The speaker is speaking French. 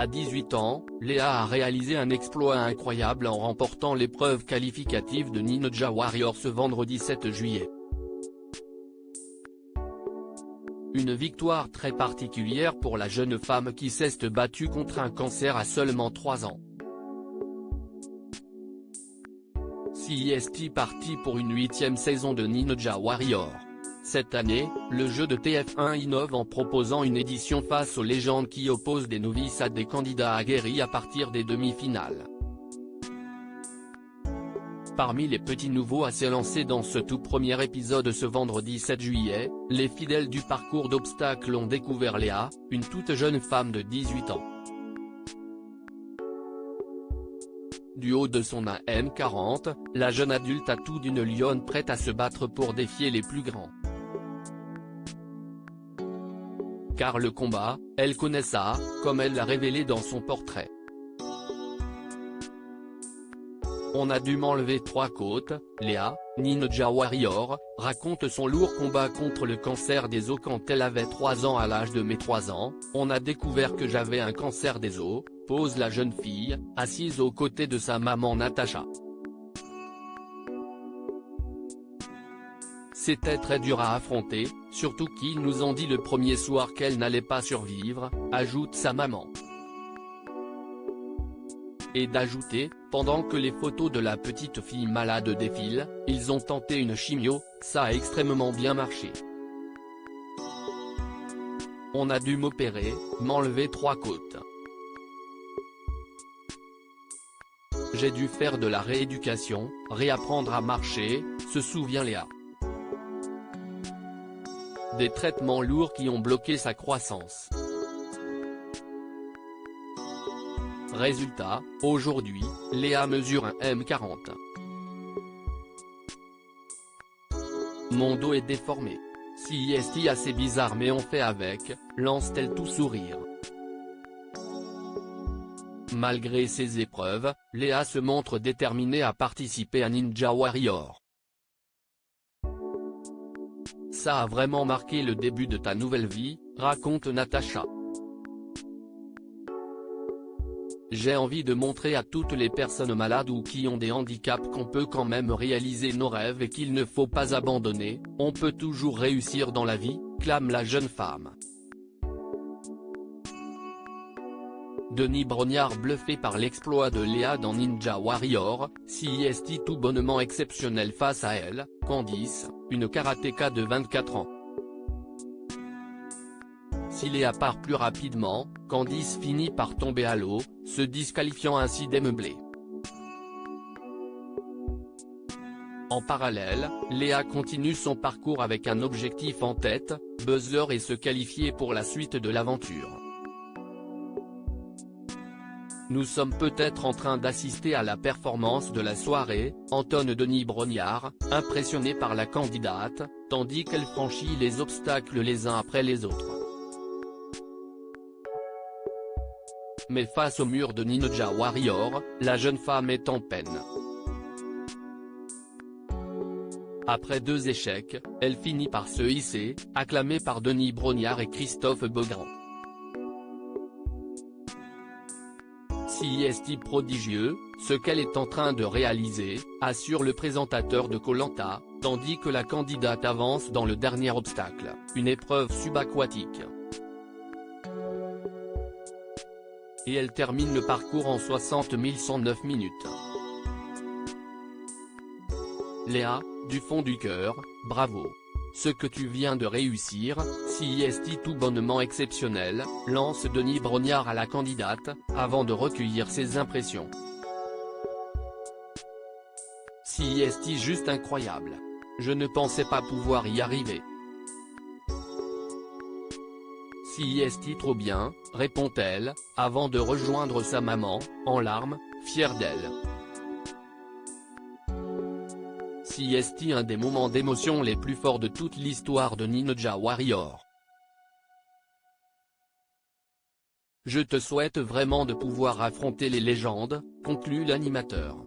À 18 ans, Léa a réalisé un exploit incroyable en remportant l'épreuve qualificative de Ninja Warrior ce vendredi 7 juillet. Une victoire très particulière pour la jeune femme qui s'est battue contre un cancer à seulement 3 ans. CIST parti pour une 8e saison de Ninja Warrior. Cette année, le jeu de TF1 innove en proposant une édition face aux légendes qui oppose des novices à des candidats aguerris à partir des demi-finales. Parmi les petits nouveaux à s'élancer dans ce tout premier épisode ce vendredi 7 juillet, les fidèles du parcours d'obstacles ont découvert Léa, une toute jeune femme de 18 ans. Du haut de son AM40, la jeune adulte a tout d'une lionne prête à se battre pour défier les plus grands. Car le combat, elle connaît ça, comme elle l'a révélé dans son portrait. On a dû m'enlever 3 côtes, Léa, Ninja Warrior, raconte son lourd combat contre le cancer des os quand elle avait 3 ans. À l'âge de mes 3 ans, on a découvert que j'avais un cancer des os, pose la jeune fille, assise aux côtés de sa maman Natacha. C'était très dur à affronter, surtout qu'ils nous ont dit le premier soir qu'elle n'allait pas survivre, ajoute sa maman. Et d'ajouter, pendant que les photos de la petite fille malade défilent, ils ont tenté une chimio, ça a extrêmement bien marché. On a dû m'opérer, m'enlever 3 côtes. J'ai dû faire de la rééducation, réapprendre à marcher, se souvient Léa. Des traitements lourds qui ont bloqué sa croissance. Résultat, aujourd'hui, Léa mesure un M40. Mon dos est déformé. CIST assez bizarre mais on fait avec, lance-t-elle tout sourire. Malgré ces épreuves, Léa se montre déterminée à participer à Ninja Warrior. Ça a vraiment marqué le début de ta nouvelle vie, raconte Natacha. J'ai envie de montrer à toutes les personnes malades ou qui ont des handicaps qu'on peut quand même réaliser nos rêves et qu'il ne faut pas abandonner, on peut toujours réussir dans la vie, clame la jeune femme. Denis Brognard bluffé par l'exploit de Léa dans Ninja Warrior, CIST tout bonnement exceptionnel face à elle, Candice, une karatéka de 24 ans. Si Léa part plus rapidement, Candice finit par tomber à l'eau, se disqualifiant ainsi des meublés. En parallèle, Léa continue son parcours avec un objectif en tête, buzzer et se qualifier pour la suite de l'aventure. Nous sommes peut-être en train d'assister à la performance de la soirée, entonne Denis Brognard, impressionné par la candidate, tandis qu'elle franchit les obstacles les uns après les autres. Mais face au mur de Ninja Warrior, la jeune femme est en peine. Après 2 échecs, elle finit par se hisser, acclamée par Denis Brognard et Christophe Beaugrand. CIST prodigieux, ce qu'elle est en train de réaliser, assure le présentateur de Koh-Lanta, tandis que la candidate avance dans le dernier obstacle, une épreuve subaquatique. Et elle termine le parcours en 60 109 minutes. Léa, du fond du cœur, bravo. Ce que tu viens de réussir, CIST tout bonnement exceptionnel, lance Denis Brognard à la candidate, avant de recueillir ses impressions. CIST juste incroyable. Je ne pensais pas pouvoir y arriver. CIST trop bien, répond-elle, avant de rejoindre sa maman, en larmes, fière d'elle. CIST un des moments d'émotion les plus forts de toute l'histoire de Ninja Warrior. Je te souhaite vraiment de pouvoir affronter les légendes, conclut l'animateur.